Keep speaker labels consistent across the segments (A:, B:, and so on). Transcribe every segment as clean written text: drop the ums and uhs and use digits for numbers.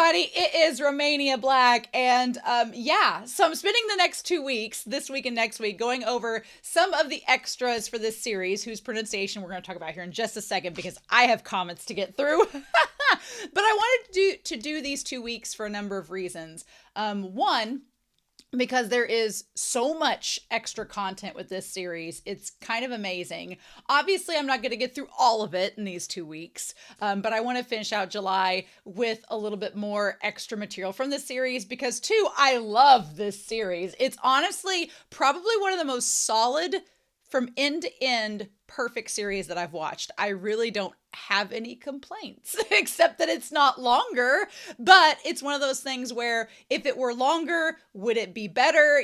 A: everybody, it is Romania Black, and so I'm spending the next 2 weeks, this week and next week, going over some of the extras for this series, whose pronunciation we're going to talk about here in just a second, because I have comments to get through. But I wanted to do these 2 weeks for a number of reasons. One, because there is so much extra content with this series. It's kind of amazing. Obviously, I'm not going to get through all of it in these 2 weeks, but I want to finish out July with a little bit more extra material from this series because, two, I love this series. It's honestly probably one of the most solid, from end to end, perfect series that I've watched. I really don't have any complaints except that it's not longer, but it's one of those things where if it were longer, would it be better?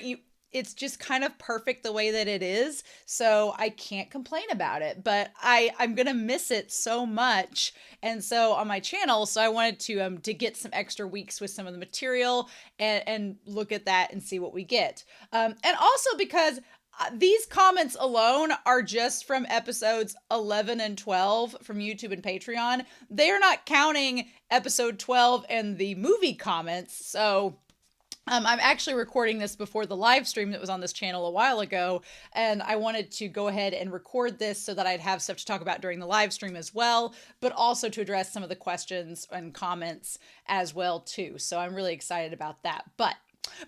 A: It's just kind of perfect the way that it is. So I can't complain about it, but I'm going to miss it so much. And so on my channel, so I wanted to get some extra weeks with some of the material and look at that and see what we get. And also because these comments alone are just from episodes 11 and 12 from YouTube and Patreon. They are not counting episode 12 and the movie comments. So I'm actually recording this before the live stream that was on this channel a while ago, and I wanted to go ahead and record this so that I'd have stuff to talk about during the live stream as well, but also to address some of the questions and comments as well too. So I'm really excited about that. But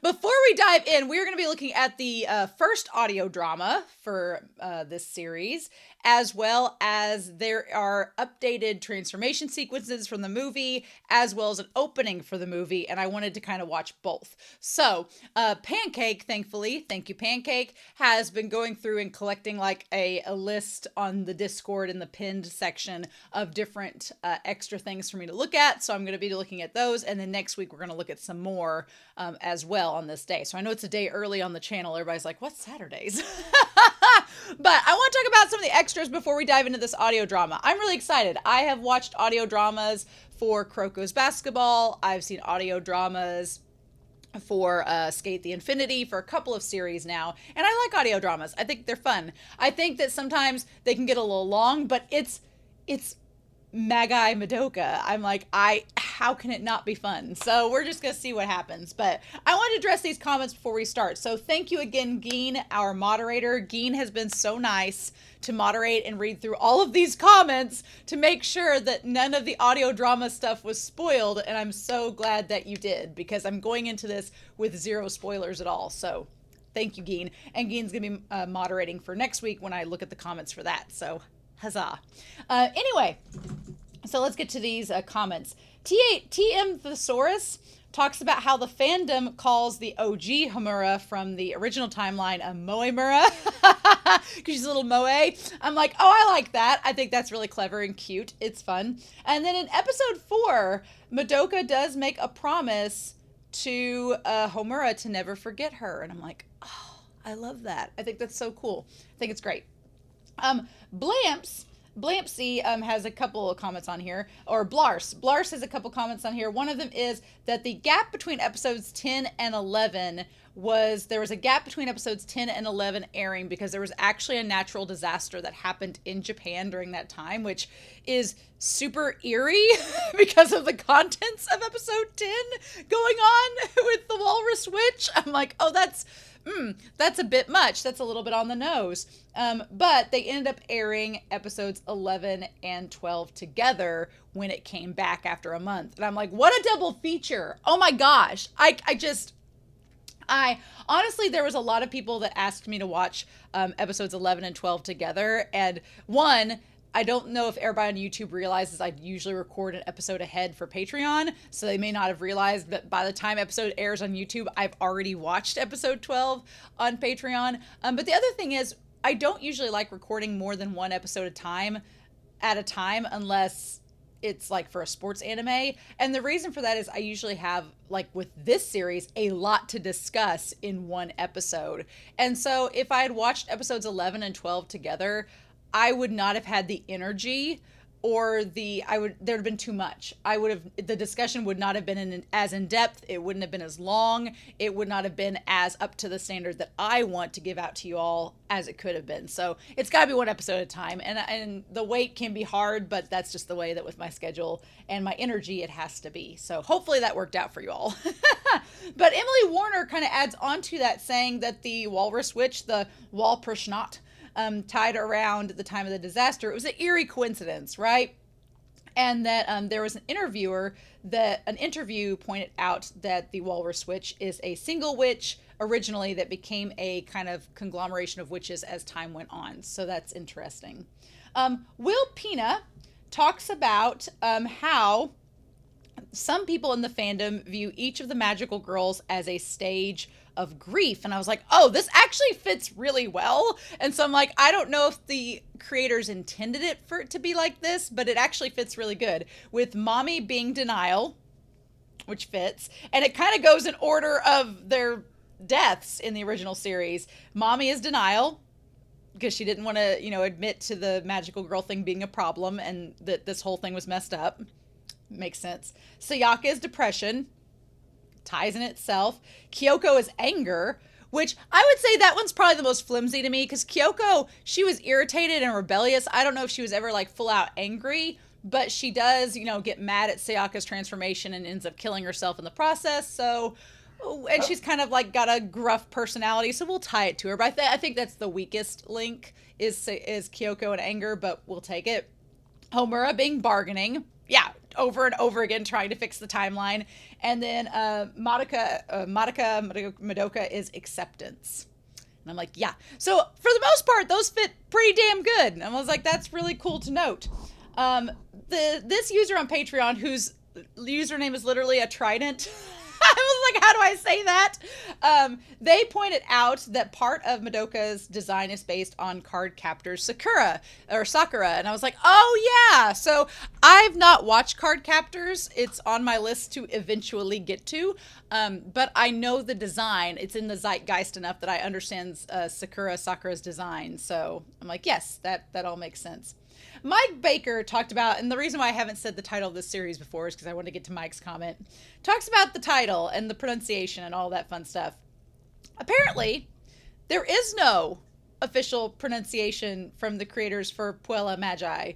A: before we dive in, we're going to be looking at the first audio drama for this series, as well as there are updated transformation sequences from the movie, as well as an opening for the movie, and I wanted to kind of watch both. So, Pancake, thankfully, thank you Pancake, has been going through and collecting like a list on the Discord in the pinned section of different extra things for me to look at, so I'm going to be looking at those, and then next week we're going to look at some more as well on this day. So I know it's a day early on the channel. Everybody's like, what's Saturdays? But I want to talk about some of the extras before we dive into this audio drama. I'm really excited. I have watched audio dramas for Croco's Basketball. I've seen audio dramas for Skate the Infinity for a couple of series now. And I like audio dramas. I think they're fun. I think that sometimes they can get a little long, but it's Magi Madoka. I'm like, how can it not be fun? So we're just going to see what happens. But I want to address these comments before we start. So thank you again, Geen, our moderator. Geen has been so nice to moderate and read through all of these comments to make sure that none of the audio drama stuff was spoiled. And I'm so glad that you did, because I'm going into this with zero spoilers at all. So thank you, Geen. And Geen's going to be moderating for next week when I look at the comments for that. So huzzah. Anyway, so let's get to these comments. TM Thesaurus talks about how the fandom calls the OG Homura from the original timeline a Moemura because she's a little moe. I'm like, oh, I like that. I think that's really clever and cute. It's fun. And then in episode 4, Madoka does make a promise to Homura to never forget her. And I'm like, oh, I love that. I think that's so cool. I think it's great. Blampsy has a couple of comments on here, or Blars has a couple comments on here. One of them is that the gap between episodes 10 and 11 there was a gap between episodes 10 and 11 airing because there was actually a natural disaster that happened in Japan during that time, which is super eerie because of the contents of episode 10 going on with the Walrus Witch. I'm like, oh, that's a bit much. That's a little bit on the nose. But they ended up airing episodes 11 and 12 together when it came back after a month. And I'm like, what a double feature. Oh my gosh. I honestly, there was a lot of people that asked me to watch episodes 11 and 12 together. And one, I don't know if everybody on YouTube realizes I usually record an episode ahead for Patreon, so they may not have realized that by the time episode airs on YouTube, I've already watched episode 12 on Patreon. But the other thing is, I don't usually like recording more than one episode at a time unless it's like for a sports anime. And the reason for that is I usually have, like with this series, a lot to discuss in one episode. And so if I had watched episodes 11 and 12 together, I would not have had the energy or there'd have been too much. The discussion would not have been as in depth. It wouldn't have been as long. It would not have been as up to the standard that I want to give out to you all as it could have been. So it's got to be one episode at a time. And the wait can be hard, but that's just the way that with my schedule and my energy, it has to be. So hopefully that worked out for you all. But Emily Warner kind of adds on to that, saying that the Walrus Witch, the Walpurgisnacht, tied around the time of the disaster. It was an eerie coincidence, right? And that there was an interview pointed out that the Walrus Witch is a single witch originally that became a kind of conglomeration of witches as time went on. So that's interesting. Will Pina talks about how some people in the fandom view each of the magical girls as a stage of grief. And I was like, oh, this actually fits really well. And so I'm like, I don't know if the creators intended it for it to be like this, but it actually fits really good, with Mommy being denial, which fits. And it kind of goes in order of their deaths in the original series. Mommy is denial, because she didn't want to, admit to the magical girl thing being a problem and that this whole thing was messed up. Makes sense. Sayaka is depression. Ties in itself. Kyoko is anger, which I would say that one's probably the most flimsy to me, because Kyoko, she was irritated and rebellious. I don't know if she was ever like full out angry, but she does, get mad at Sayaka's transformation and ends up killing herself in the process. So, and she's kind of like got a gruff personality, so we'll tie it to her. But I think that's the weakest link is Kyoko and anger, but we'll take it. Homura being bargaining. Yeah, over and over again trying to fix the timeline. And then Madoka is acceptance. And I'm like, yeah. So for the most part, those fit pretty damn good. And I was like, that's really cool to note. This user on Patreon, whose username is literally a trident, I was like, how do I say that? They pointed out that part of Madoka's design is based on card captors Sakura. And I was like, oh yeah. So I've not watched Card Captors. It's on my list to eventually get to. But I know the design. It's in the zeitgeist enough that I understand Sakura's design. So I'm like, yes, that all makes sense. Mike Baker talked about, and the reason why I haven't said the title of this series before is because I want to get to Mike's comment, talks about the title and the pronunciation and all that fun stuff. Apparently, there is no official pronunciation from the creators for Puella Magi,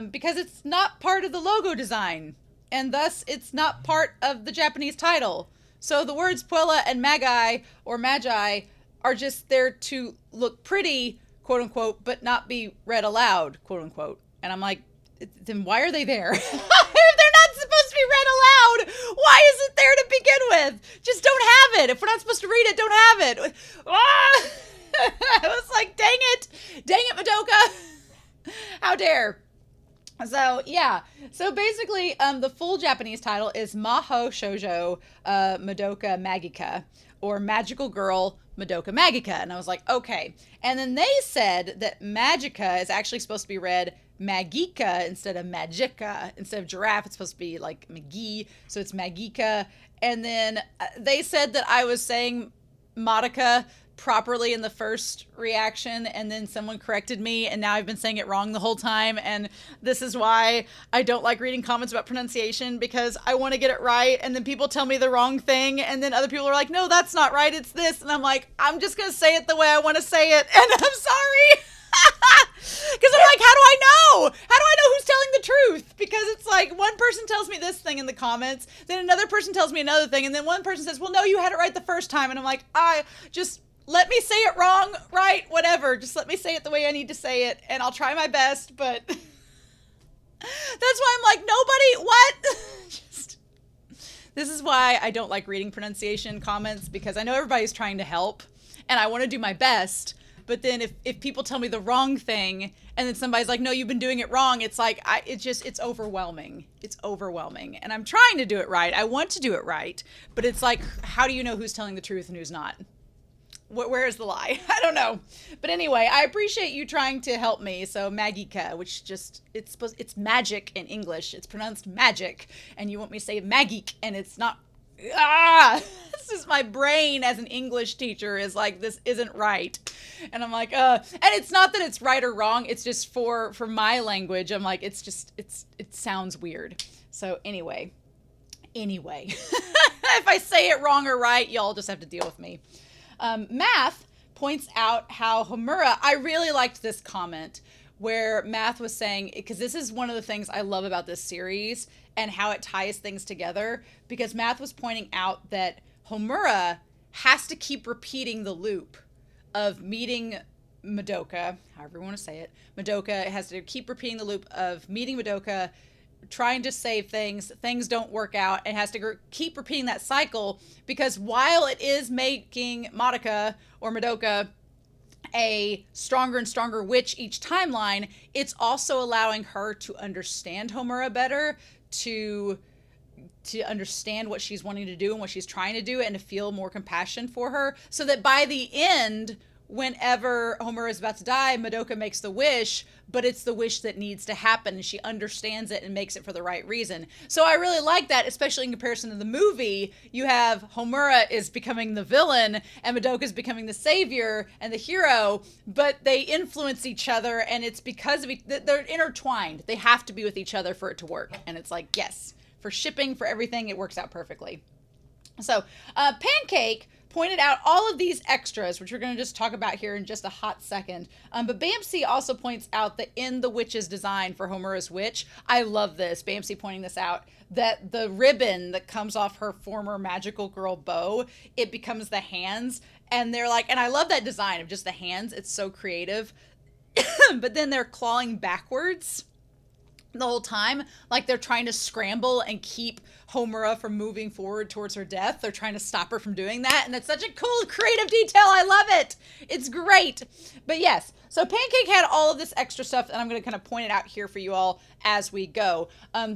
A: because it's not part of the logo design, and thus it's not part of the Japanese title. So the words Puella and Magi or Magi are just there to look pretty, quote unquote, but not be read aloud, quote unquote. And I'm like, then why are they there? If they're not supposed to be read aloud, why is it there to begin with? Just don't have it. If we're not supposed to read it, don't have it. Ah! I was like, dang it, Madoka. How dare. So yeah, so basically the full Japanese title is Mahou Shoujo Madoka Magica, or Magical Girl Madoka Magica. And I was like, okay. And then they said that Magica is actually supposed to be read Magica instead of Magica. Instead of giraffe, it's supposed to be like McGee, so it's Magica. And then they said that I was saying Madoka properly in the first reaction, and then someone corrected me, and now I've been saying it wrong the whole time. And this is why I don't like reading comments about pronunciation, because I want to get it right, and then people tell me the wrong thing, and then other people are like, no, that's not right, it's this. And I'm like, I'm just gonna say it the way I want to say it, and I'm sorry. Because I'm like, how do I know who's telling the truth? Because it's like, one person tells me this thing in the comments, then another person tells me another thing, and then one person says, well, no, you had it right the first time. And I'm like, let me say it wrong, right? Whatever. Just let me say it the way I need to say it, and I'll try my best, but that's why I'm like, what? This is why I don't like reading pronunciation comments, because I know everybody's trying to help, and I want to do my best, but then if people tell me the wrong thing, and then somebody's like, no, you've been doing it wrong, it's like, it's overwhelming. It's overwhelming, and I'm trying to do it right. I want to do it right, but it's like, how do you know who's telling the truth and who's not? Where is the lie? I don't know. But anyway, I appreciate you trying to help me. So Magica, which it's magic in English. It's pronounced magic. And you want me to say magic, and it's not This is my brain as an English teacher is like, this isn't right. And I'm like, and it's not that it's right or wrong. It's just for my language. I'm like, it sounds weird. So anyway, if I say it wrong or right, y'all just have to deal with me. Math points out how Homura, I really liked this comment where Math was saying, because this is one of the things I love about this series and how it ties things together, because Math was pointing out that Homura has to keep repeating the loop of meeting Madoka, however you want to say it. Madoka has to keep repeating the loop of meeting Madoka, trying to save things don't work out, and has to keep repeating that cycle, because while it is making Madoka a stronger and stronger witch each timeline, it's also allowing her to understand Homura better, to understand what she's wanting to do and what she's trying to do, and to feel more compassion for her, so that by the end, whenever Homura is about to die, Madoka makes the wish, but it's the wish that needs to happen, and she understands it and makes it for the right reason. So I really like that, especially in comparison to the movie. You have Homura is becoming the villain, and Madoka is becoming the savior and the hero, but they influence each other, and it's because they're intertwined. They have to be with each other for it to work. And it's like, yes, for shipping, for everything, it works out perfectly. So, Pancake pointed out all of these extras, which we're going to just talk about here in just a hot second. But Bamsi also points out that in the witch's design for Homura's witch, I love this, Bamsi pointing this out, that the ribbon that comes off her former magical girl bow, it becomes the hands. And they're like, and I love that design of just the hands. It's so creative. But then they're clawing backwards the whole time, like they're trying to scramble and keep Homura from moving forward towards her death. They're trying to stop her from doing that, and that's such a cool creative detail. I love it. It's great. But yes, so Pancake had all of this extra stuff, and I'm going to kind of point it out here for you all as we go.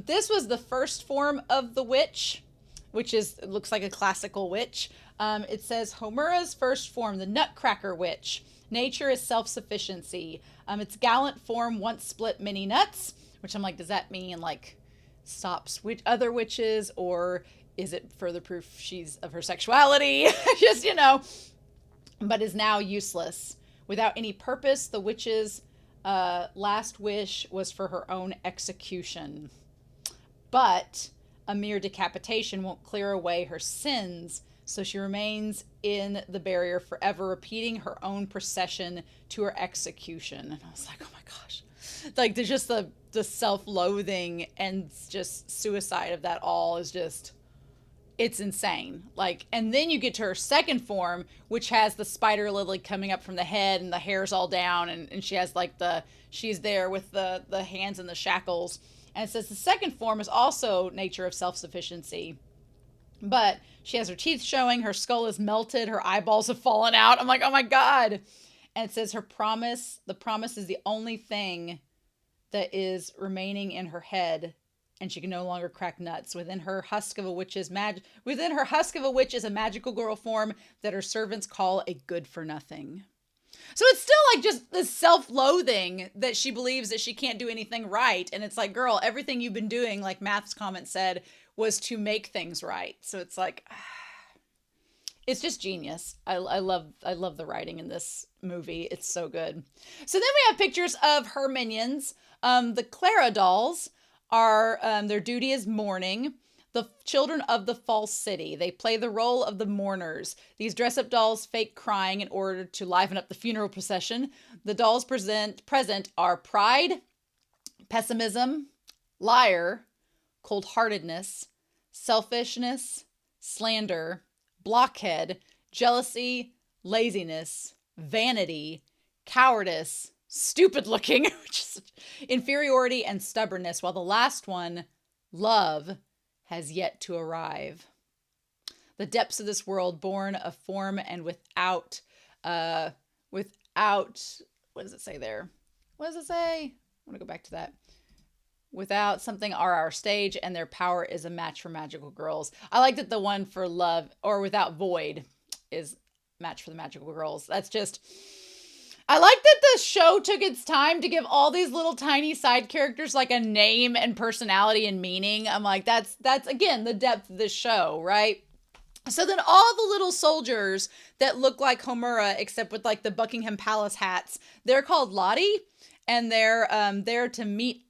A: This was the first form of the witch, which it looks like a classical witch. It says Homura's first form, the Nutcracker Witch. Nature is self-sufficiency. Its gallant form once split many nuts, which I'm like, does that mean like stops other witches, or is it further proof she's of her sexuality? Just, but is now useless. Without any purpose, the witch's last wish was for her own execution. But a mere decapitation won't clear away her sins, so she remains in the barrier forever, repeating her own procession to her execution. And I was like, oh my gosh. Like, there's just the self-loathing and just suicide of that all is just, it's insane. Like, and then you get to her second form, which has the spider lily coming up from the head and the hair's all down, and she has like she's there with the hands and the shackles. And it says the second form is also nature of self-sufficiency, but she has her teeth showing, her skull is melted, her eyeballs have fallen out. I'm like, oh my God. And it says the promise is the only thing that is remaining in her head, and she can no longer crack nuts. Within her husk of a witch is a magical girl form that her servants call a good for nothing. So it's still like just this self-loathing that she believes that she can't do anything right. And it's like, girl, everything you've been doing, like Math's comment said, was to make things right. So it's like, it's just genius. I love the writing in this movie. It's so good. So then we have pictures of her minions. The Clara dolls are, their duty is mourning. The children of the false city. They play the role of the mourners. These dress-up dolls fake crying in order to liven up the funeral procession. The dolls present are pride, pessimism, liar, cold-heartedness, selfishness, slander, blockhead, jealousy, laziness, vanity, cowardice, stupid looking, which is inferiority, and stubbornness, while the last one, love, has yet to arrive. The depths of this world, born of form and without, what does it say there? What does it say? I want to go back to that. Without something are our stage, and their power is a match for magical girls. I like that the one for love, or without void, is match for the magical girls. That's just, I like that the show took its time to give all these little tiny side characters like a name and personality and meaning. I'm like, that's again, the depth of this show, right? So then all the little soldiers that look like Homura, except with like the Buckingham Palace hats, they're called Lottie, and they're there to mete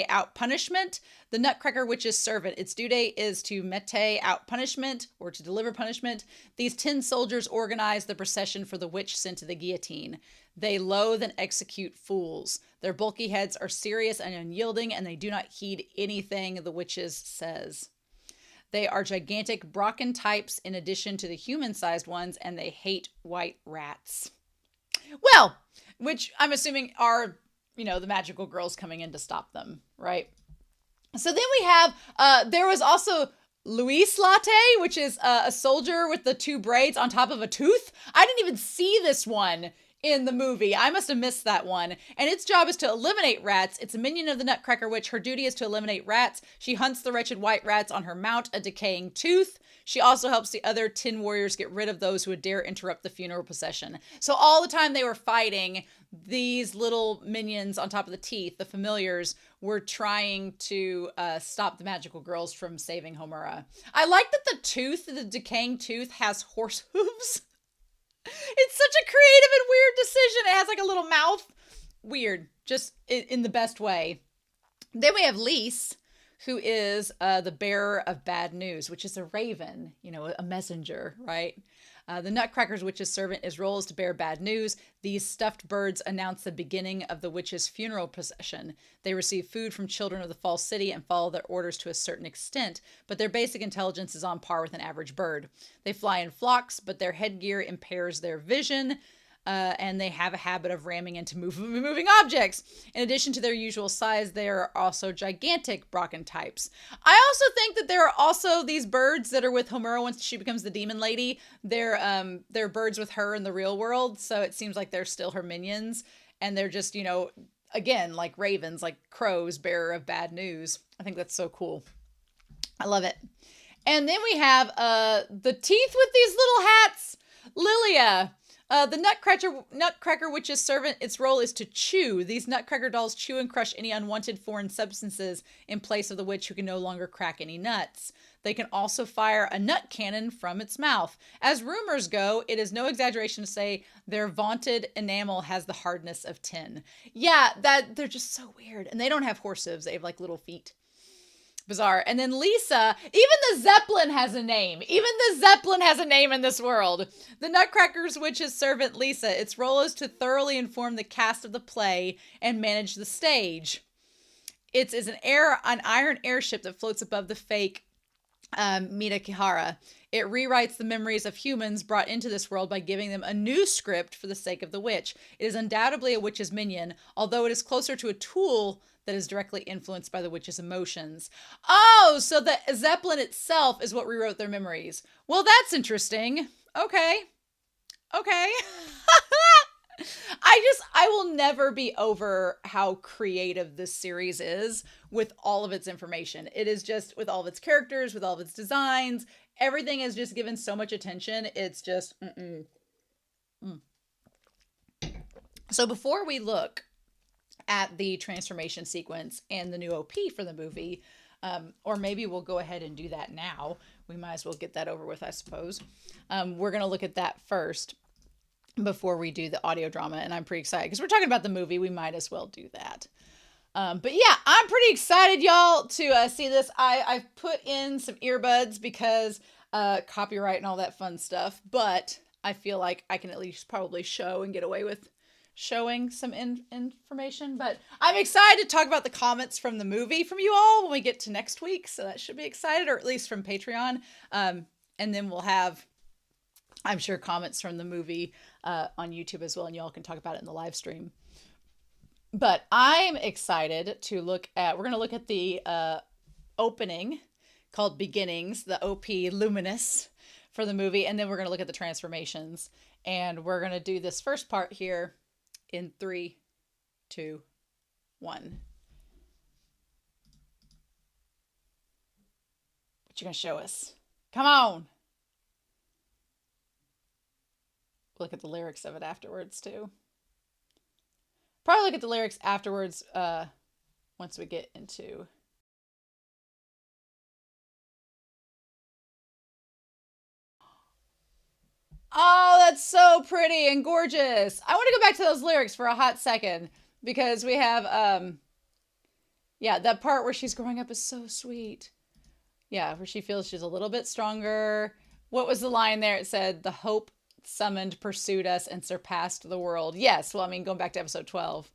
A: out punishment. The Nutcracker Witch's servant. Its due date is to mete out punishment or to deliver punishment. These 10 soldiers organize the procession for the witch sent to the guillotine. They loathe and execute fools. Their bulky heads are serious and unyielding, and they do not heed anything the witches says. They are gigantic Brocken types in addition to the human-sized ones, and they hate white rats. Well, which I'm assuming are, the magical girls coming in to stop them, right? So then we have, there was also Luis Latte, which is a soldier with the 2 braids on top of a tooth. I didn't even see this one in the movie. I must have missed that one. And its job is to eliminate rats. It's a minion of the Nutcracker Witch. Her duty is to eliminate rats. She hunts the wretched white rats on her mount, a decaying tooth. She also helps the other 10 warriors get rid of those who would dare interrupt the funeral procession. So all the time they were fighting, these little minions on top of the teeth, the familiars, were trying to stop the magical girls from saving Homura. I like that the decaying tooth, has horse hooves. It's such a creative and weird decision. It has like a little mouth. Weird, just in the best way. Then we have Lise, who is the bearer of bad news, which is a raven, a messenger, right? The Nutcracker's witch's servant, his role is to bear bad news. These stuffed birds announce the beginning of the witch's funeral procession. They receive food from children of the false city and follow their orders to a certain extent, but their basic intelligence is on par with an average bird. They fly in flocks, but their headgear impairs their vision. And they have a habit of ramming into moving objects. In addition to their usual size, they are also gigantic Brocken types. I also think that there are also these birds that are with Homura once she becomes the demon lady. They're birds with her in the real world, so it seems like they're still her minions. And they're just, again, like ravens, like crows, bearer of bad news. I think that's so cool. I love it. And then we have the teeth with these little hats, Lilia. The Nutcracker Witch's servant, its role is to chew. These Nutcracker dolls chew and crush any unwanted foreign substances in place of the witch who can no longer crack any nuts. They can also fire a nut cannon from its mouth. As rumors go, it is no exaggeration to say their vaunted enamel has the hardness of tin. Yeah, they're just so weird. And they don't have horse hooves. They have like little feet. Bizarre. And then Lisa, even the Zeppelin has a name. Even the Zeppelin has a name in this world. The Nutcracker's witch's servant, Lisa. Its role is to thoroughly inform the cast of the play and manage the stage. It is an iron airship that floats above the fake Midakihara. It rewrites the memories of humans brought into this world by giving them a new script for the sake of the witch. It is undoubtedly a witch's minion, although it is closer to a tool that is directly influenced by the witch's emotions. Oh, so the Zeppelin itself is what rewrote their memories. Well, that's interesting. Okay. I will never be over how creative this series is with all of its information. It is just, with all of its characters, with all of its designs, everything is just given so much attention. It's just, So before we look at the transformation sequence and the new OP for the movie, or maybe we'll go ahead and do that now. We might as well get that over with, I suppose. We're going to look at that first before we do the audio drama, and I'm pretty excited because we're talking about the movie. We might as well do that. But yeah, I'm pretty excited, y'all, to see this. I've put in some earbuds because copyright and all that fun stuff, but I feel like I can at least probably show and get away with showing some information. But I'm excited to talk about the comments from the movie from you all when we get to next week, so that should be excited, or at least from Patreon. And then we'll have, I'm sure, comments from the movie on YouTube as well, and y'all can talk about it in the live stream. But I'm excited to look at, we're going to look at the opening called Beginnings, the OP Luminous for the movie, and then we're going to look at the transformations. And we're going to do this first part here in 3, 2, 1. What you going to show us? Come on! Look at the lyrics of it afterwards, too. Probably look at the lyrics afterwards once we get into Oh, that's so pretty and gorgeous. I want to go back to those lyrics for a hot second because we have yeah, that part where she's growing up is so sweet. Yeah, where she feels she's a little bit stronger. What was the line there? It said, "The hope summoned pursued us and surpassed the world." Yes, well, I mean, going back to episode 12.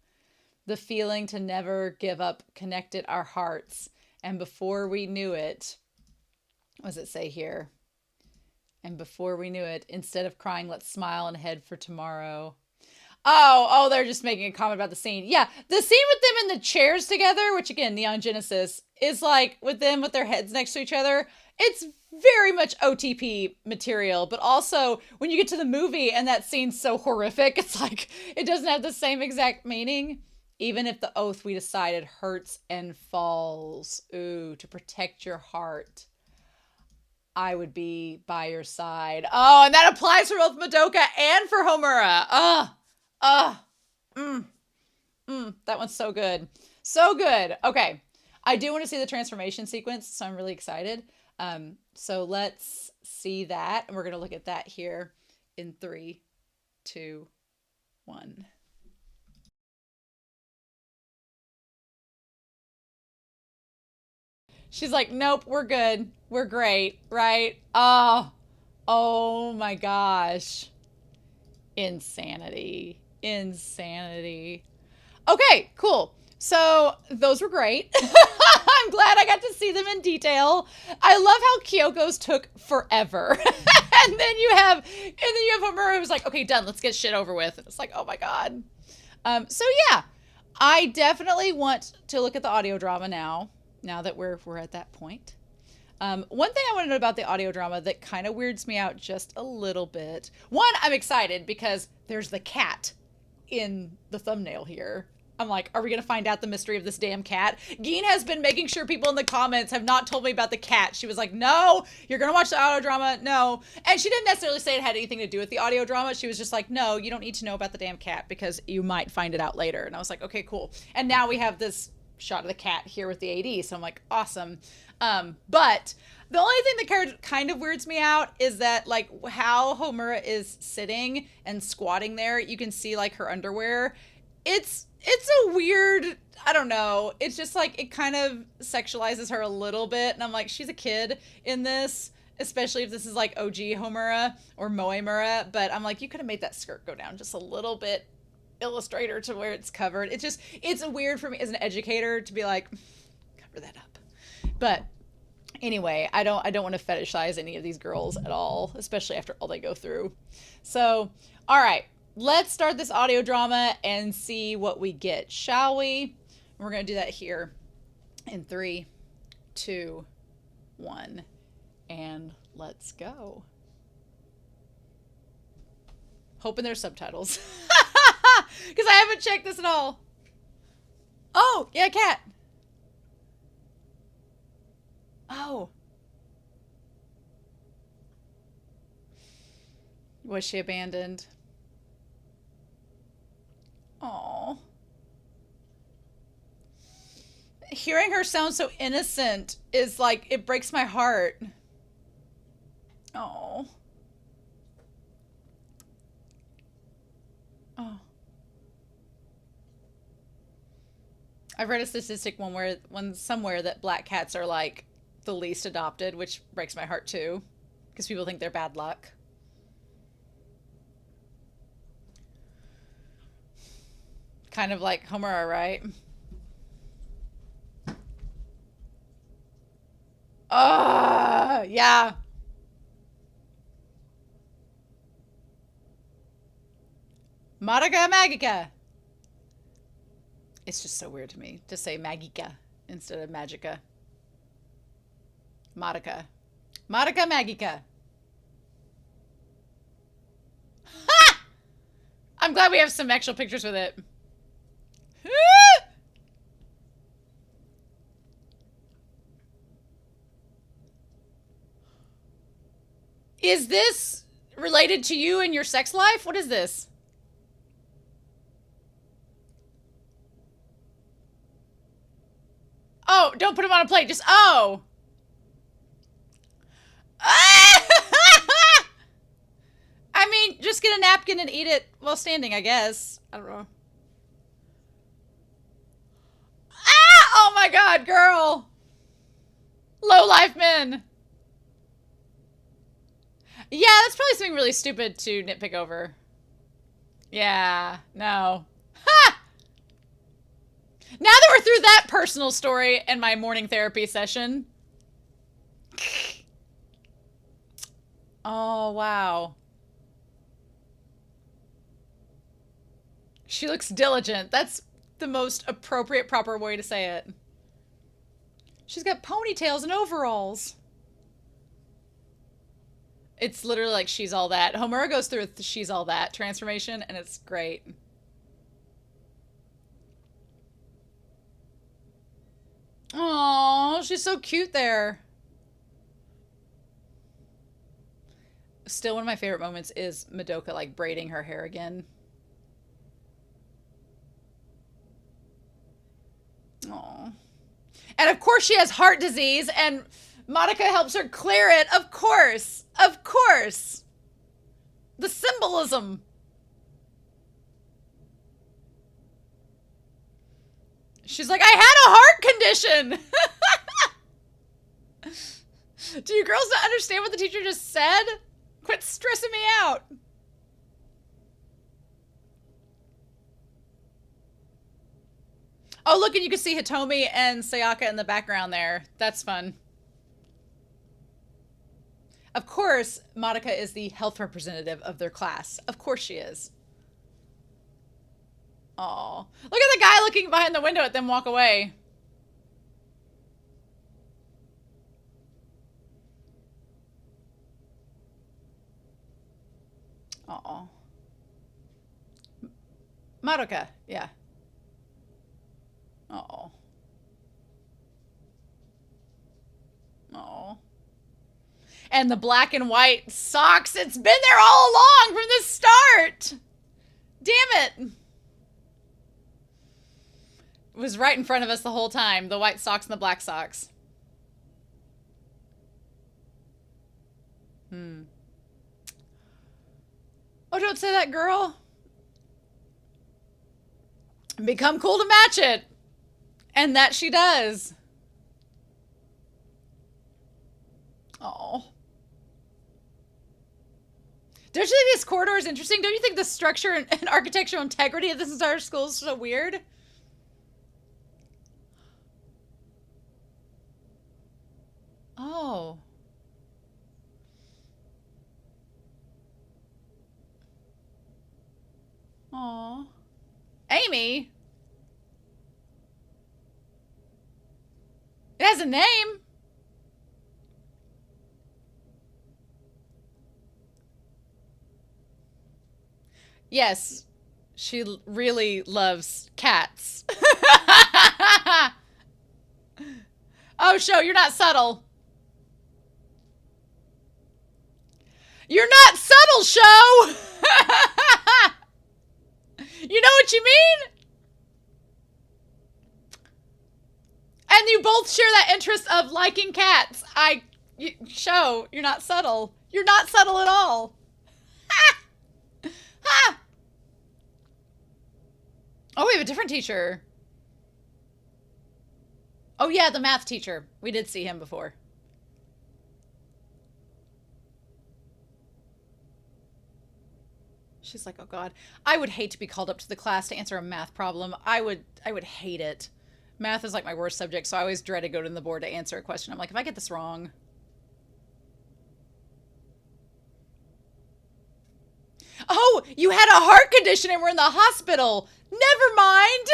A: The feeling to never give up connected our hearts. And before we knew it, what does it say here? And before we knew it, instead of crying, let's smile and head for tomorrow. Oh, they're just making a comment about the scene. Yeah, the scene with them in the chairs together, which again, Neon Genesis, is like with them with their heads next to each other. It's very much OTP material, but also when you get to the movie and that scene's so horrific, it's like it doesn't have the same exact meaning. Even if the oath we decided hurts and falls, ooh, to protect your heart, I would be by your side. Oh, and that applies for both Madoka and for Homura. That one's so good. So good. Okay. I do want to see the transformation sequence, so I'm really excited. So let's see that. And we're going to look at that here in 3, 2, 1. She's like, nope, we're good. We're great, right? Oh my gosh. Insanity. Insanity. Okay, cool. So those were great. I'm glad I got to see them in detail. I love how Kyoko's took forever. and then you have Homura who's like, okay, done. Let's get shit over with. And it's like, oh my God. So yeah, I definitely want to look at the audio drama now that we're at that point. One thing I want to know about the audio drama that kind of weirds me out just a little bit. One, I'm excited because there's the cat in the thumbnail here. I'm like, are we going to find out the mystery of this damn cat? Geen has been making sure people in the comments have not told me about the cat. She was like, no, you're going to watch the audio drama. No. And she didn't necessarily say it had anything to do with the audio drama. She was just like, no, you don't need to know about the damn cat because you might find it out later. And I was like, okay, cool. And now we have this shot of the cat here with the AD. So I'm like, awesome. But the only thing that kind of weirds me out is that like how Homura is sitting and squatting there. You can see like her underwear. It's a weird, I don't know. It's just like it kind of sexualizes her a little bit. And I'm like, she's a kid in this, especially if this is like OG Homura or Moemura. But I'm like, you could have made that skirt go down just a little bit, Illustrator, to where it's covered. It's weird for me as an educator to be like, cover that up. But anyway, I don't want to fetishize any of these girls at all, especially after all they go through. So, all right, let's start this audio drama and see what we get, shall we? We're going to do that here in 3, 2, 1, and let's go. Hoping there's subtitles. Because I haven't checked this at all. Oh, yeah, cat. Oh. Was she abandoned? Oh. Hearing her sound so innocent is like, it breaks my heart. Oh. Oh. I've read a statistic somewhere that black cats are like the least adopted, which breaks my heart too, because people think they're bad luck. Kind of like Homura, right? Yeah. Madoka Magica. It's just so weird to me to say Magica instead of Magica. Madoka. Madoka Magica. Ha! I'm glad we have some actual pictures with it. Is this related to you and your sex life? What is this? Oh, don't put him on a plate. Just, oh. I get a napkin and eat it while standing, I guess. I don't know. Ah! Oh my god, girl! Low-life men! Yeah, that's probably something really stupid to nitpick over. Yeah, no. Ha! Now that we're through that personal story and my morning therapy session. Oh, wow. She looks diligent. That's the most appropriate, proper way to say it. She's got ponytails and overalls. It's literally like She's All That. Homura goes through a She's All That transformation, and it's great. Aww, she's so cute there. Still, one of my favorite moments is Madoka, like, braiding her hair again. Aww. And of course she has heart disease, and Madoka helps her clear it. Of course. Of course. The symbolism. She's like, I had a heart condition. Do you girls not understand what the teacher just said? Quit stressing me out. Oh, look, and you can see Hitomi and Sayaka in the background there. That's fun. Of course, Madoka is the health representative of their class. Of course she is. Aw. Look at the guy looking behind the window at them walk away. Aw. Madoka, yeah. Aw. Aw. And the black and white socks. It's been there all along from the start. Damn it. It was right in front of us the whole time. The white socks and the black socks. Oh, don't say that, girl. Become cool to match it. And that she does. Oh. Don't you think this corridor is interesting? Don't you think the structure and architectural integrity of this entire school is so weird? Oh. Aw. Amy? It has a name. Yes, she really loves cats. Oh, Sho, you're not subtle. You're not subtle, Sho! You know what you mean? And you both share that interest of liking cats. Sho, you're not subtle. You're not subtle at all. Ha! Ha! Oh, we have a different teacher. Oh, yeah, the math teacher. We did see him before. She's like, oh, God. I would hate to be called up to the class to answer a math problem. I would hate it. Math is like my worst subject, so I always dread to go to the board to answer a question. I'm like, if I get this wrong. Oh, you had a heart condition and we're in the hospital. Never mind.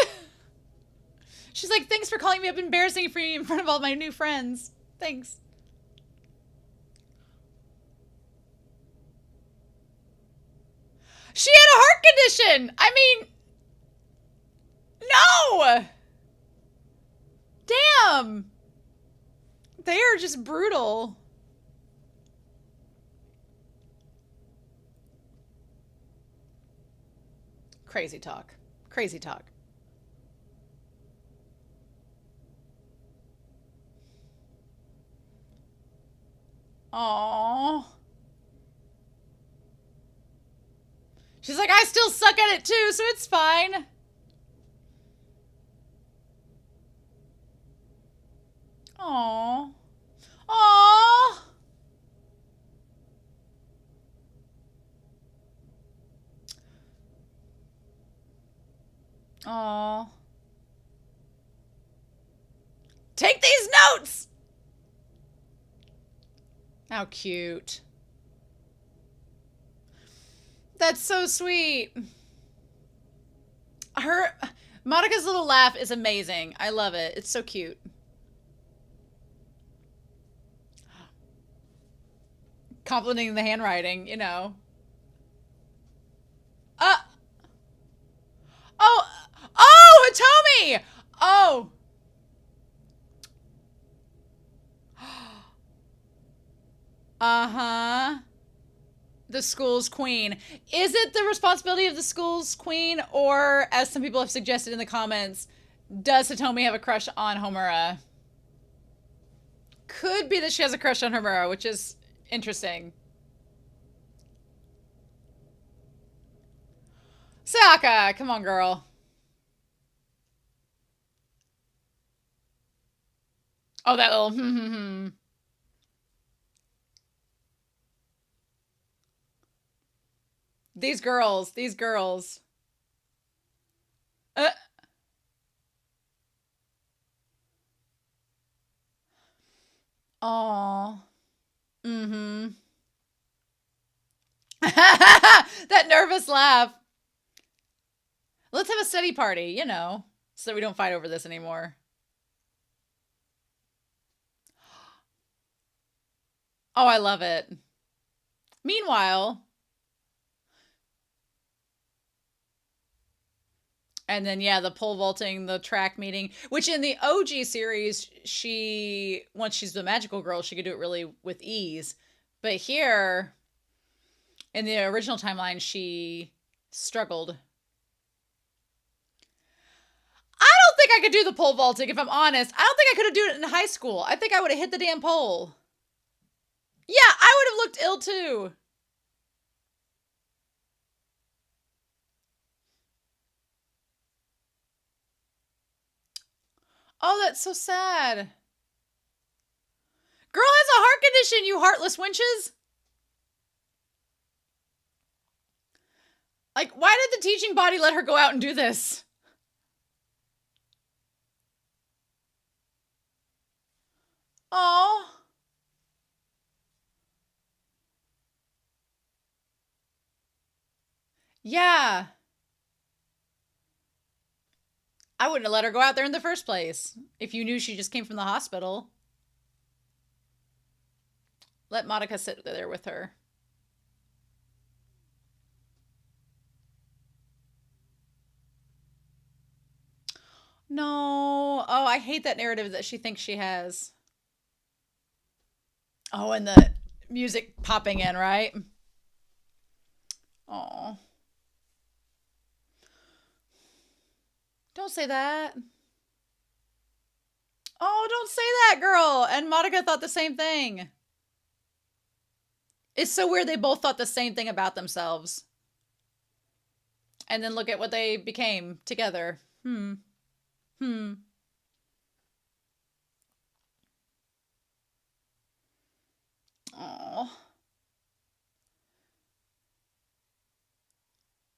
A: She's like, thanks for calling me up embarrassing for you in front of all my new friends. Thanks. She had a heart condition. I mean, no. Damn. They are just brutal. Crazy talk. Crazy talk. Aww. She's like, I still suck at it too, so it's fine. Aww. Aww. Aww. Take these notes! How cute. That's so sweet. Monica's little laugh is amazing. I love it. It's so cute. Complimenting the handwriting, you know. Uh. Oh. Oh, Hitomi! Oh. Uh-huh. The school's queen. Is it the responsibility of the school's queen, or, as some people have suggested in the comments, does Hitomi have a crush on Homura? Could be that she has a crush on Homura, which is interesting. Sayaka, come on, girl. Oh, that little These girls, these girls. Aw. Mm-hmm. That nervous laugh. Let's have a study party, you know, so that we don't fight over this anymore. Oh, I love it. Meanwhile, and then, yeah, the pole vaulting, the track meeting, which in the OG series, once she's the magical girl, she could do it really with ease. But here, in the original timeline, she struggled. I don't think I could do the pole vaulting, if I'm honest. I don't think I could have done it in high school. I think I would have hit the damn pole. Yeah, I would have looked ill too. Oh, that's so sad. Girl has a heart condition, you heartless wenches. Like, why did the teaching body let her go out and do this? Oh. Yeah. I wouldn't have let her go out there in the first place. If you knew she just came from the hospital. Let Madoka sit there with her. No. Oh, I hate that narrative that she thinks she has. Oh, and the music popping in, right? Oh. Don't say that. Oh, don't say that, girl. And Madoka thought the same thing. It's so weird they both thought the same thing about themselves. And then look at what they became together. Oh.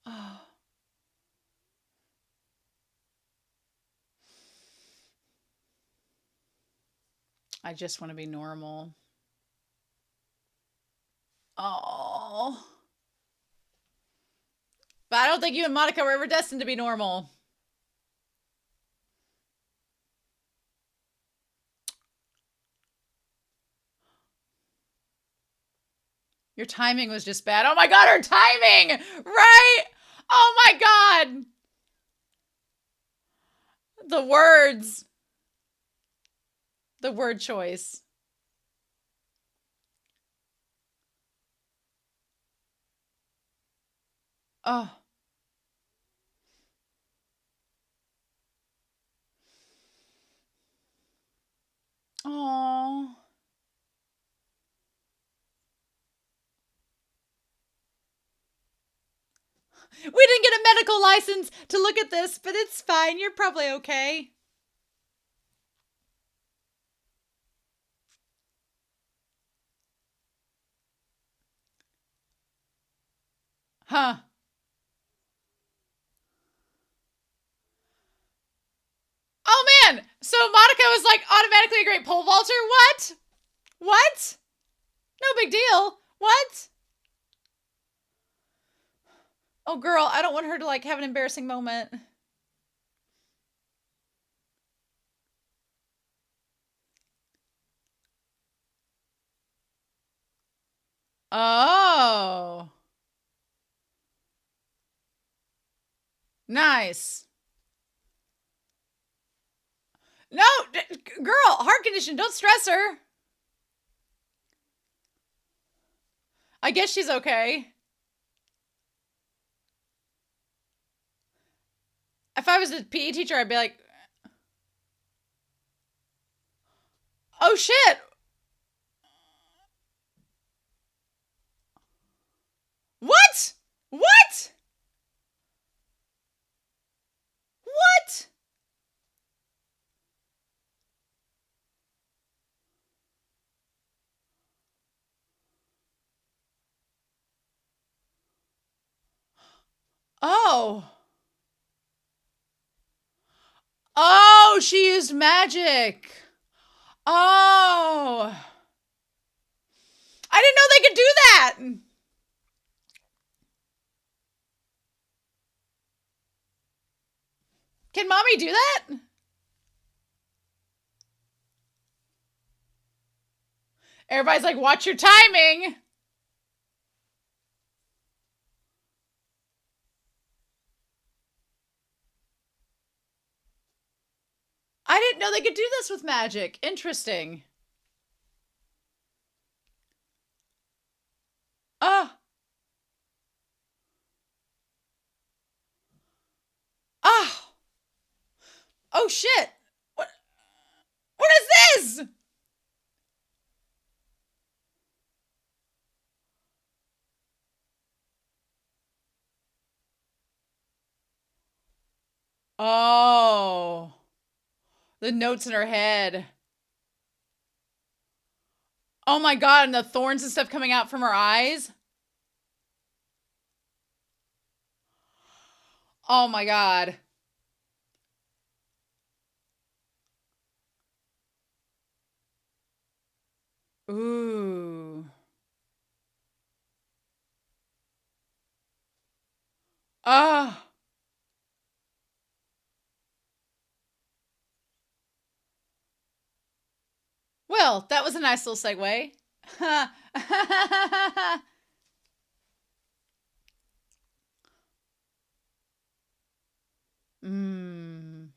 A: Oh. I just want to be normal. Oh. But I don't think you and Madoka were ever destined to be normal. Your timing was just bad. Oh my god, her timing! Right? Oh my god! The words. The word choice. Oh. Oh. We didn't get a medical license to look at this, but it's fine. You're probably okay. Huh. Oh man! So Monica was like automatically a great pole vaulter? What? What? No big deal. What? Oh girl, I don't want her to like have an embarrassing moment. Oh. Nice. No, girl, heart condition. Don't stress her. I guess she's okay. If I was a PE teacher, I'd be like, oh shit. What? What? What? Oh. Oh, she used magic. Oh. I didn't know they could do that. Can mommy do that? Everybody's like, watch your timing. I didn't know they could do this with magic. Interesting. Oh. Oh. Oh shit. What is this? Oh. The notes in her head. Oh my god, and the thorns and stuff coming out from her eyes. Oh my god. Ooh. Oh. Well, that was a nice little segue. Mmm.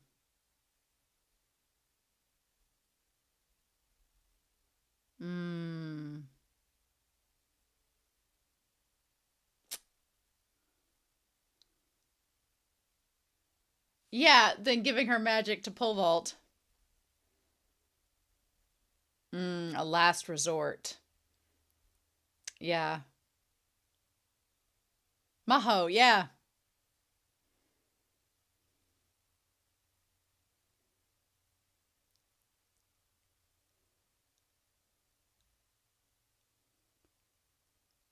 A: Mmm. Yeah, then giving her magic to pole vault. A last resort. Yeah. Maho, yeah.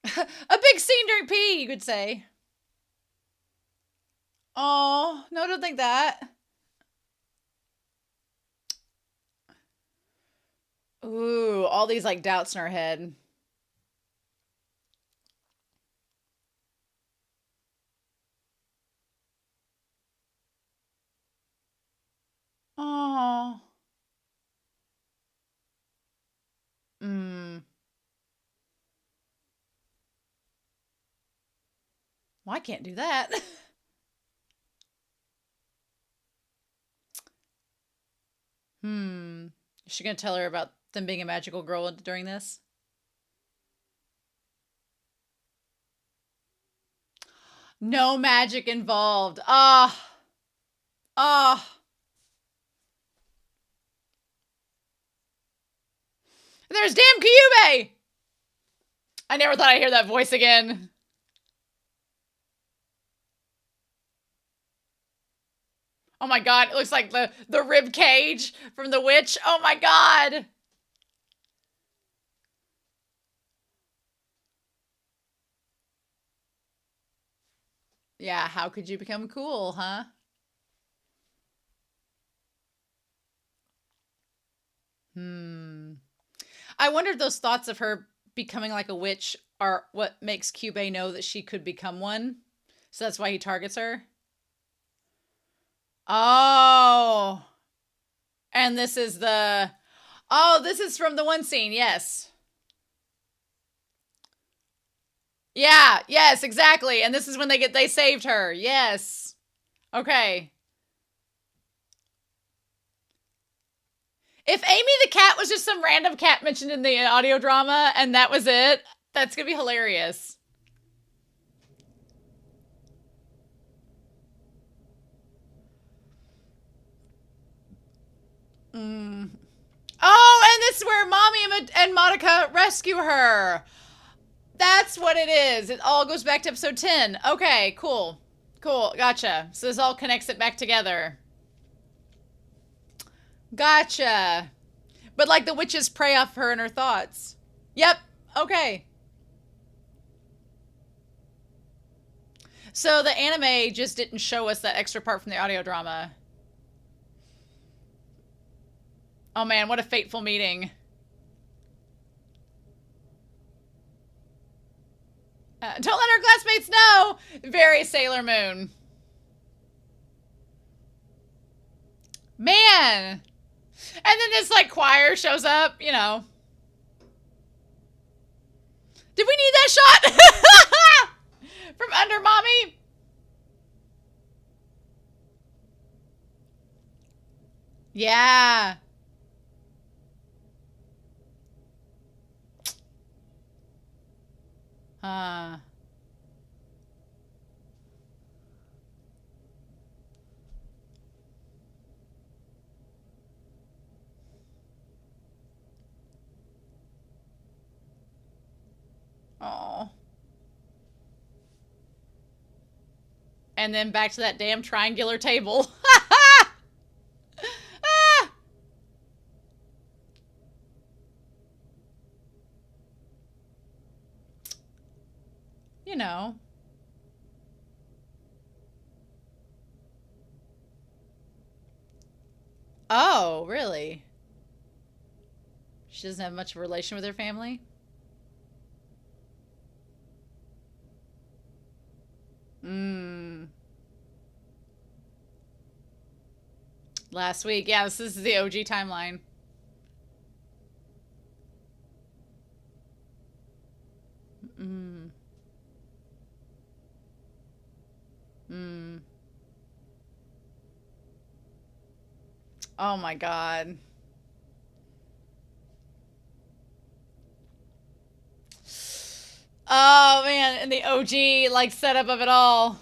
A: A big scene during PE, you could say. Oh, no, don't think that. Ooh, all these like doubts in her head. Oh. Mm. Well, I can't do that. Hmm. Is she gonna tell her about them being a magical girl during this? No magic involved. Ah. Ah. There's damn Kyube! I never thought I'd hear that voice again. Oh my god, it looks like the rib cage from the witch. Oh my god. Yeah, how could you become cool, huh? I wonder if those thoughts of her becoming like a witch are what makes Kyubey know that she could become one. So that's why he targets her. Oh. And this is the... Oh, this is from the one scene, yes. Yeah, yes, exactly. And this is when they saved her. Yes. Okay. If Amy the cat was just some random cat mentioned in the audio drama and that was it, that's gonna be hilarious. Oh, and this is where Mommy and Madoka rescue her. That's what it is. It all goes back to episode 10. Okay, cool. Cool, gotcha. So this all connects it back together. Gotcha. But like the witches prey off her and her thoughts. Yep, okay. So the anime just didn't show us that extra part from the audio drama. Oh man, what a fateful meeting. Don't let our classmates know! Very Sailor Moon. Man! And then this, like, choir shows up, you know. Did we need that shot? From under Mommy? Yeah. Oh. And then back to that damn triangular table. You know. Oh, really? She doesn't have much of a relation with her family? Last week. Yeah, this is the OG timeline. Oh my god. Oh man, and the OG like setup of it all.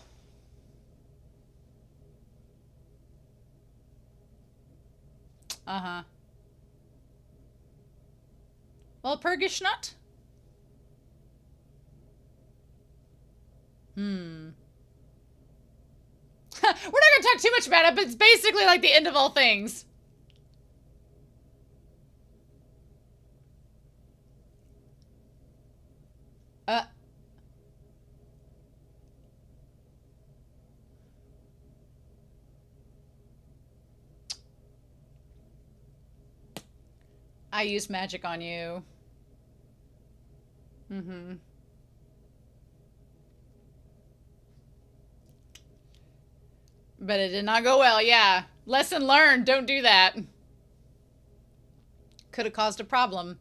A: Uh-huh. Well, Pergishnut? We're not gonna talk too much about it, but it's basically like the end of all things. I use magic on you. But it did not go well, yeah. Lesson learned, don't do that. Could have caused a problem.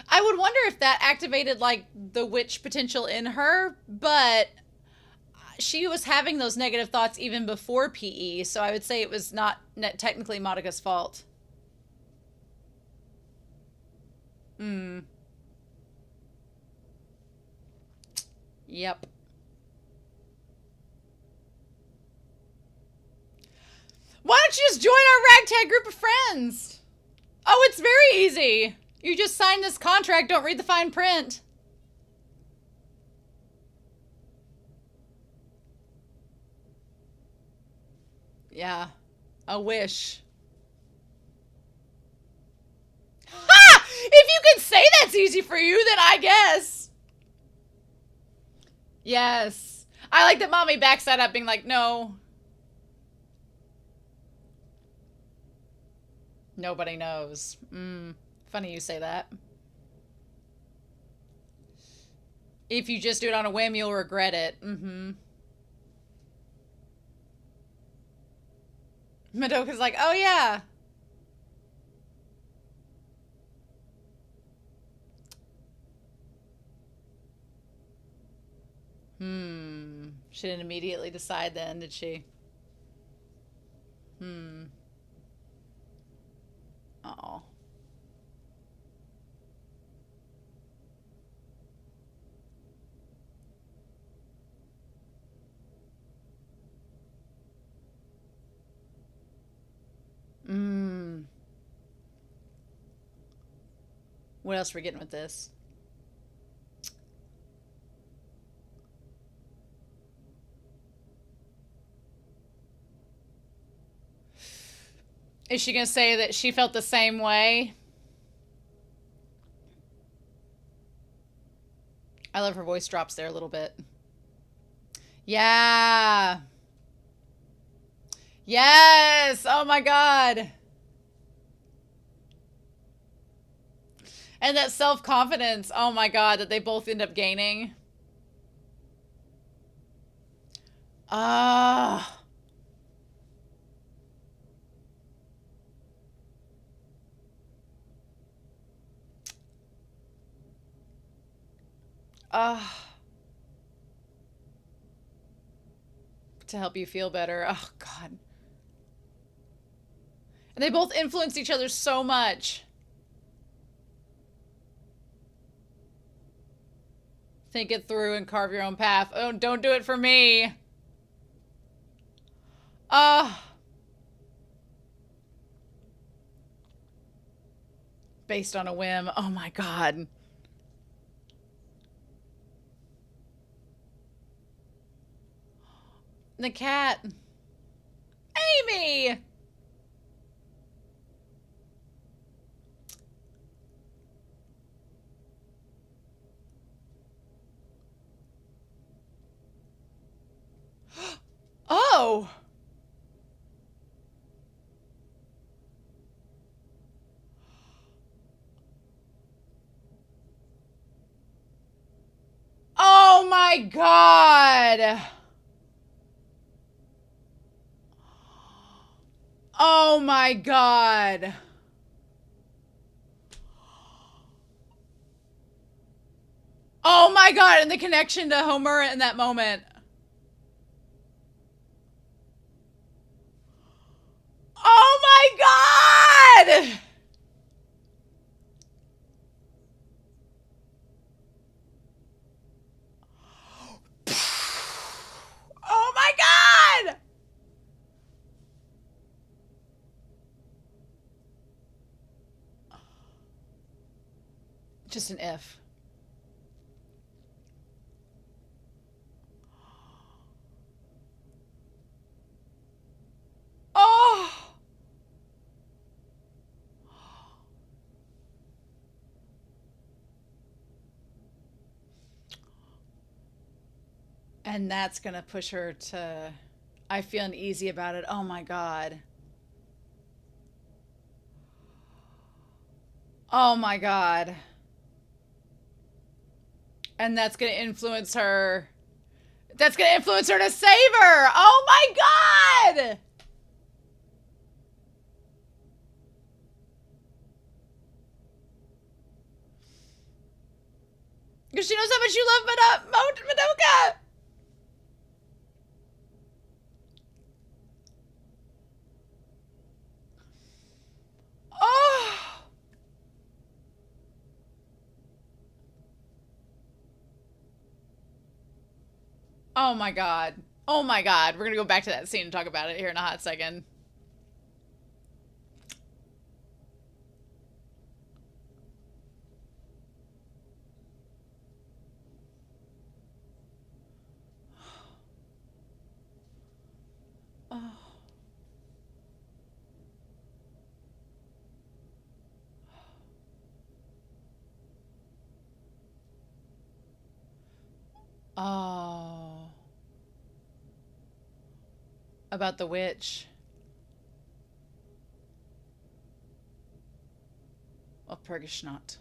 A: I would wonder if that activated, like, the witch potential in her, but she was having those negative thoughts even before PE, so I would say it was not technically Madoka's fault. Yep. Why don't you just join our ragtag group of friends? Oh, it's very easy. You just sign this contract, don't read the fine print. Yeah. A wish. Ha! If you can say that's easy for you, then I guess. Yes. I like that Mommy backs that up being like, no. Nobody knows. Funny you say that. If you just do it on a whim, you'll regret it. Madoka's like, oh yeah. She didn't immediately decide then, did she? Oh. What else are we getting with this? Is she gonna say that she felt the same way? I love her voice drops there a little bit. Yeah. Yes. Oh my God. And that self-confidence. Oh my God, that they both end up gaining. Ah. To help you feel better. Oh God. And they both influence each other so much. Think it through and carve your own path. Oh, don't do it for me. Based on a whim. Oh my God. The cat. Amy! Oh! Oh my God! Oh my God! Oh my God! And the connection to Homura in that moment. Oh my God! Oh my God! Just an if. Oh! And that's gonna push her to... I feel uneasy about it. Oh my God. Oh my God. And that's gonna influence her. That's gonna influence her to save her. Oh my God! Because she knows how much you love Madoka. Oh. Oh my God. Oh my God. We're gonna go back to that scene and talk about it here in a hot second. Oh. Oh. About the witch. Of Pergishnot.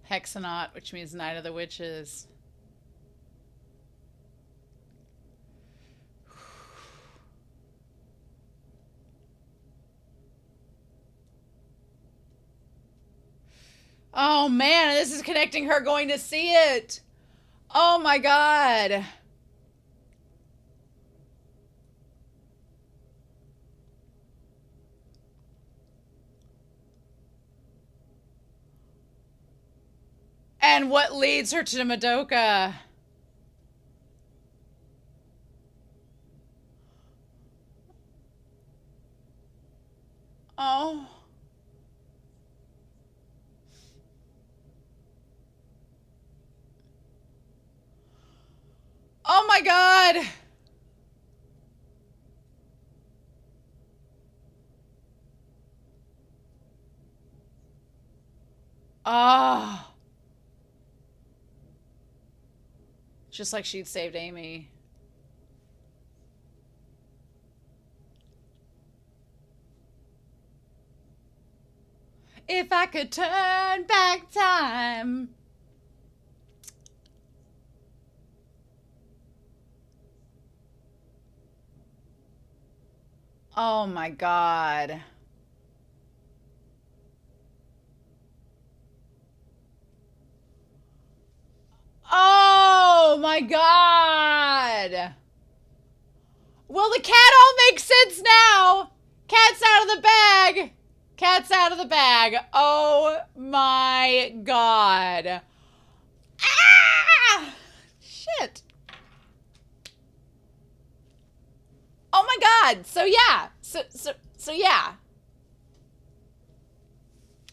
A: Hexanot, which means Night of the Witches. Oh man, this is connecting her going to see it. Oh my god. And what leads her to Madoka? Oh. Oh my god. Oh. Just like she'd saved Amy. If I could turn back time. Oh my god. Oh my god. Well, the cat all makes sense now. Cat's out of the bag. Cat's out of the bag. Oh my god. Ah! Shit. Oh my god. So yeah. So yeah.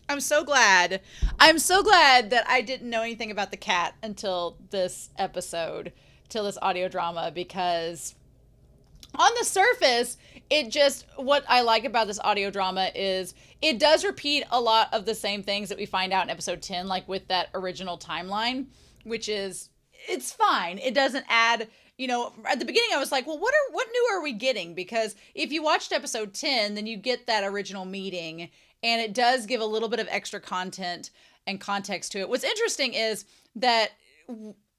A: I'm so glad. I'm so glad that I didn't know anything about the cat until this episode, till this audio drama, because on the surface, it just, what I like about this audio drama is it does repeat a lot of the same things that we find out in episode 10, like with that original timeline, which is, it's fine. It doesn't add, you know, at the beginning I was like, well, what new are we getting? Because if you watched episode 10, then you get that original meeting, and it does give a little bit of extra content and context to it. What's interesting is that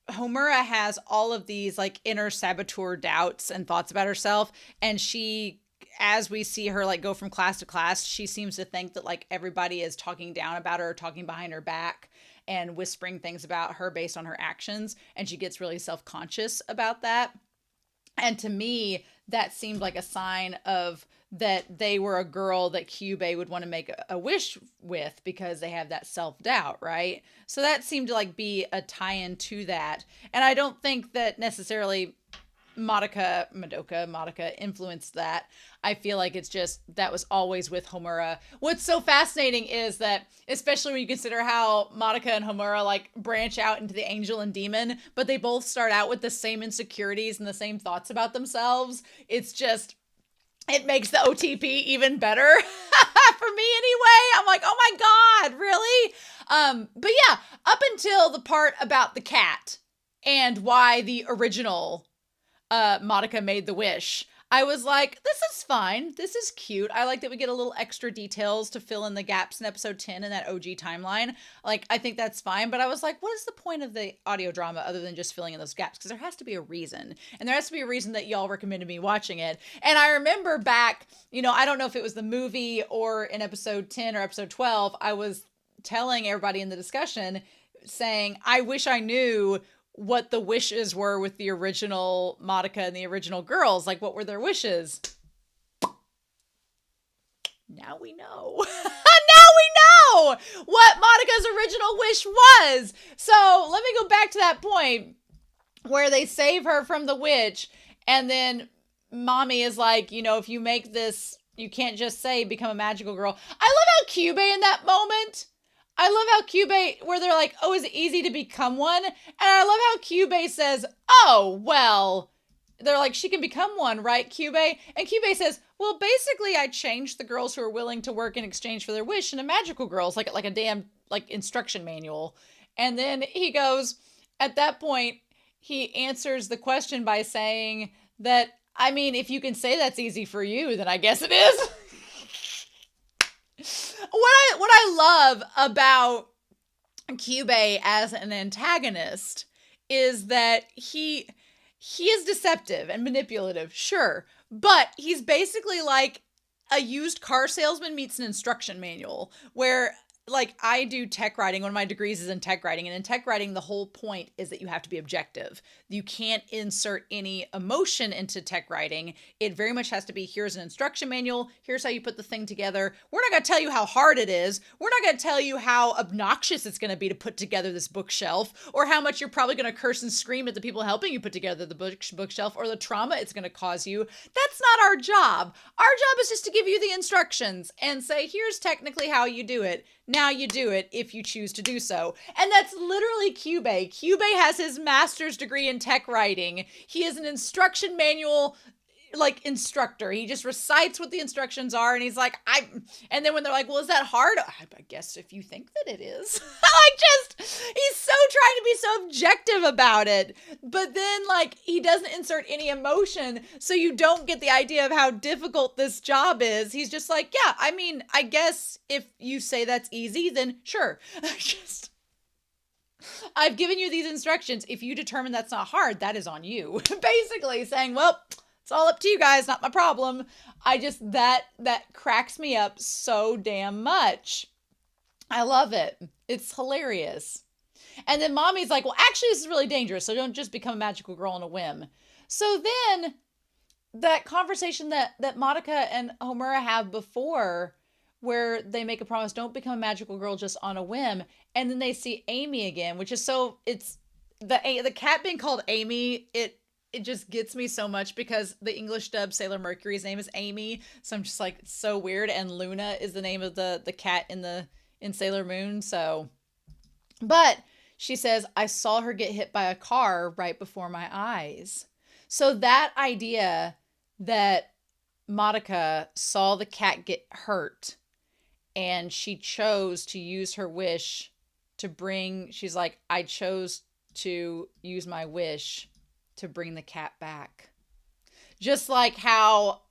A: Homura has all of these like inner saboteur doubts and thoughts about herself, and she, as we see her like go from class to class, she seems to think that like everybody is talking down about her, talking behind her back, and whispering things about her based on her actions, and she gets really self-conscious about that. And to me, that seemed like a sign of that they were a girl that Kyubey would want to make a wish with, because they have that self-doubt, right? So that seemed to like be a tie-in to that. And I don't think that necessarily Madoka influenced that. I feel like it's just that was always with Homura. What's so fascinating is that, especially when you consider how Madoka and Homura like branch out into the angel and demon, but they both start out with the same insecurities and the same thoughts about themselves. It's just, it makes the OTP even better for me anyway. I'm like, oh my god, really? But yeah, up until the part about the cat and why the original Madoka made the wish, I was like, this is fine. This is cute. I like that we get a little extra details to fill in the gaps in episode 10 in that OG timeline. Like, I think that's fine. But I was like, what is the point of the audio drama other than just filling in those gaps? Because there has to be a reason. And there has to be a reason that y'all recommended me watching it. And I remember back, you know, I don't know if it was the movie or in episode 10 or episode 12, I was telling everybody in the discussion saying, I wish I knew what the wishes were with the original Madoka and the original girls. Like, what were their wishes? Now we know. Now we know what Madoka's original wish was. So let me go back to that point where they save her from the witch, and then mommy is like, you know, if you make this, you can't just say become a magical girl. I love how Kyubey in that moment, I love how Kyubey, where they're like, oh, is it easy to become one? And I love how Kyubey says, oh, well, they're like, she can become one, right, Kyubey? And Kyubey says, well, basically, I changed the girls who are willing to work in exchange for their wish into magical girls, like a damn like instruction manual. And then he goes, at that point, he answers the question by saying that, I mean, if you can say that's easy for you, then I guess it is. What I love about Kyubey as an antagonist is that he is deceptive and manipulative, sure, but he's basically like a used car salesman meets an instruction manual, where like I do tech writing. One of my degrees is in tech writing, and in tech writing, the whole point is that you have to be objective. You can't insert any emotion into tech writing. It very much has to be, here's an instruction manual. Here's how you put the thing together. We're not going to tell you how hard it is. We're not going to tell you how obnoxious it's going to be to put together this bookshelf, or how much you're probably going to curse and scream at the people helping you put together the bookshelf, or the trauma it's going to cause you. That's not our job. Our job is just to give you the instructions and say, here's technically how you do it. Now you do it if you choose to do so. And that's literally Kyubey. Kyubey has his master's degree in tech writing. He is an instruction manual like instructor. He just recites what the instructions are, and he's like, and then when they're like, well, is that hard? I guess if you think that it is. He's so trying to be so objective about it. But then like he doesn't insert any emotion, so you don't get the idea of how difficult this job is. He's just like, yeah, I mean, I guess if you say that's easy, then sure. I've given you these instructions. If you determine that's not hard, that is on you. Basically saying, well, it's all up to you guys, not my problem. That cracks me up so damn much. I love it. It's hilarious. And then Mommy's like, well, actually, this is really dangerous, so don't just become a magical girl on a whim. So then that conversation that Madoka and Homura have before, where they make a promise, don't become a magical girl just on a whim, and then they see Amy again, which is so, it's the cat being called Amy, it just gets me so much, because the English dub Sailor Mercury's name is Amy, so I'm just like, it's so weird. And Luna is the name of the cat in Sailor Moon. So, but she says, I saw her get hit by a car right before my eyes. So that idea that Madoka saw the cat get hurt and she chose to use her wish to bring, she's like, I chose to use my wish to bring the cat back. Just like how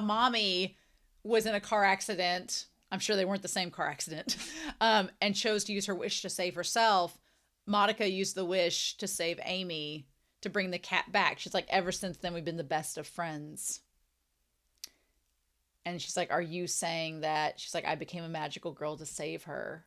A: Mommy was in a car accident. I'm sure they weren't the same car accident. And chose to use her wish to save herself. Madoka used the wish to save Amy, to bring the cat back. She's like, ever since then, we've been the best of friends. And she's like, are you saying that? She's like, I became a magical girl to save her.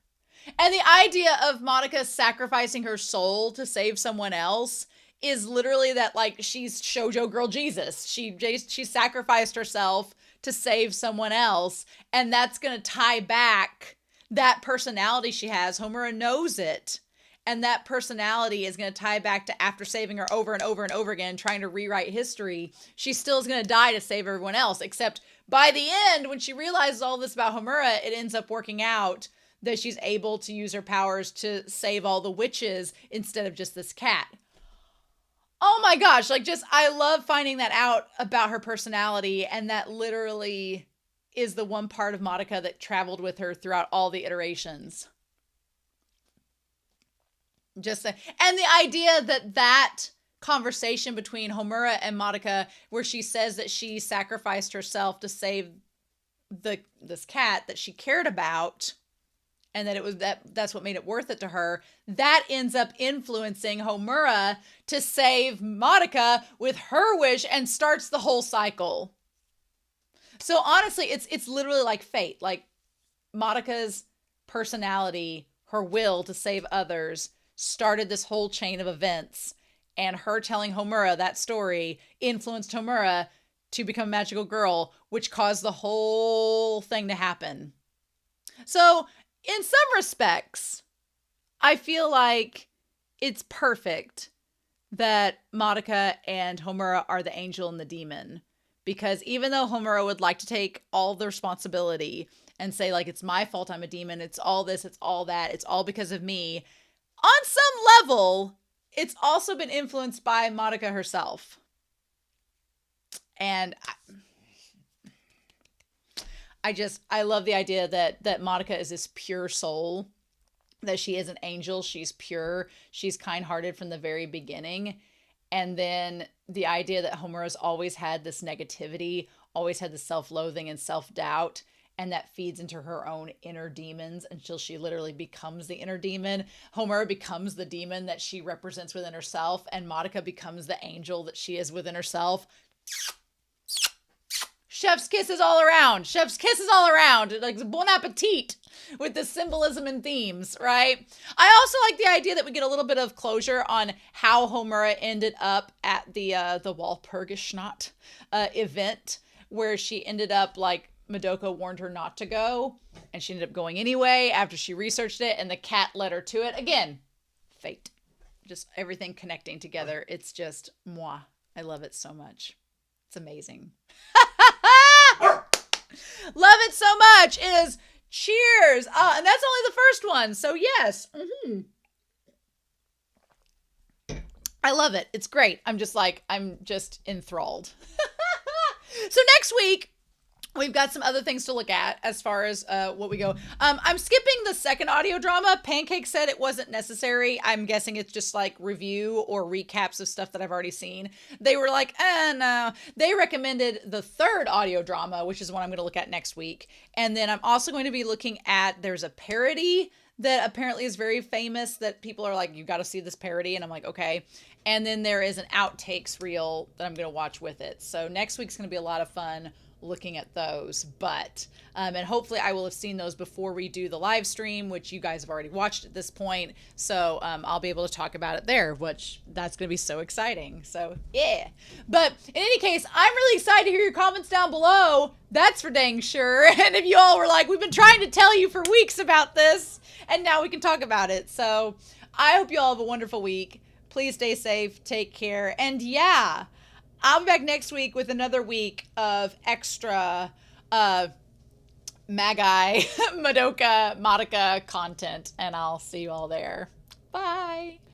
A: And the idea of Madoka sacrificing her soul to save someone else is literally that, like, she's shoujo girl Jesus. She sacrificed herself to save someone else, and that's going to tie back that personality she has. Homura knows it, and that personality is going to tie back to, after saving her over and over and over again, trying to rewrite history, she still is going to die to save everyone else, except by the end, when she realizes all this about Homura, it ends up working out that she's able to use her powers to save all the witches instead of just this cat. Oh my gosh, like, just, I love finding that out about her personality, and that literally is the one part of Madoka that traveled with her throughout all the iterations. And the idea that conversation between Homura and Madoka, where she says that she sacrificed herself to save this cat that she cared about, and that it was that's what made it worth it to her, that ends up influencing Homura to save Madoka with her wish, and starts the whole cycle. So honestly, it's literally like fate. Like, Madoka's personality, her will to save others, started this whole chain of events, and her telling Homura that story influenced Homura to become a magical girl, which caused the whole thing to happen. So, in some respects, I feel like it's perfect that Madoka and Homura are the angel and the demon. Because even though Homura would like to take all the responsibility and say like, it's my fault I'm a demon. It's all this, it's all that. It's all because of me. On some level, it's also been influenced by Madoka herself. And I love the idea that Madoka is this pure soul, that she is an angel. She's pure. She's kind-hearted from the very beginning. And then the idea that Homura's always had this negativity, always had the self-loathing and self-doubt, and that feeds into her own inner demons until she literally becomes the inner demon. Homura becomes the demon that she represents within herself, and Madoka becomes the angel that she is within herself. Chef's kisses all around. Chef's kisses all around. Like, bon appetit with the symbolism and themes, right? I also like the idea that we get a little bit of closure on how Homura ended up at the Walpurgisnacht event, where she ended up, like, Madoka warned her not to go, and she ended up going anyway after she researched it, and the cat led her to it. Again, fate. Just everything connecting together. It's just, moi. I love it so much. It's amazing. Love it so much. It is cheers. And that's only the first one. So yes. I love it. It's great. I'm just enthralled. So next week, we've got some other things to look at as far as what we go. I'm skipping the second audio drama. Pancake said it wasn't necessary. I'm guessing it's just like review or recaps of stuff that I've already seen. They were like, no. They recommended the third audio drama, which is what I'm going to look at next week. And then I'm also going to be looking at, there's a parody that apparently is very famous that people are like, you got to see this parody. And I'm like, okay. And then there is an outtakes reel that I'm going to watch with it. So next week's going to be a lot of fun looking at those, but and hopefully I will have seen those before we do the live stream, which you guys have already watched at this point, so I'll be able to talk about it there, which that's gonna be so exciting. So yeah, but in any case, I'm really excited to hear your comments down below, that's for dang sure. And if you all were like, we've been trying to tell you for weeks about this, and now we can talk about it. So I hope you all have a wonderful week. Please stay safe, take care, and yeah, I'll be back next week with another week of extra Magi, Madoka content, and I'll see you all there. Bye.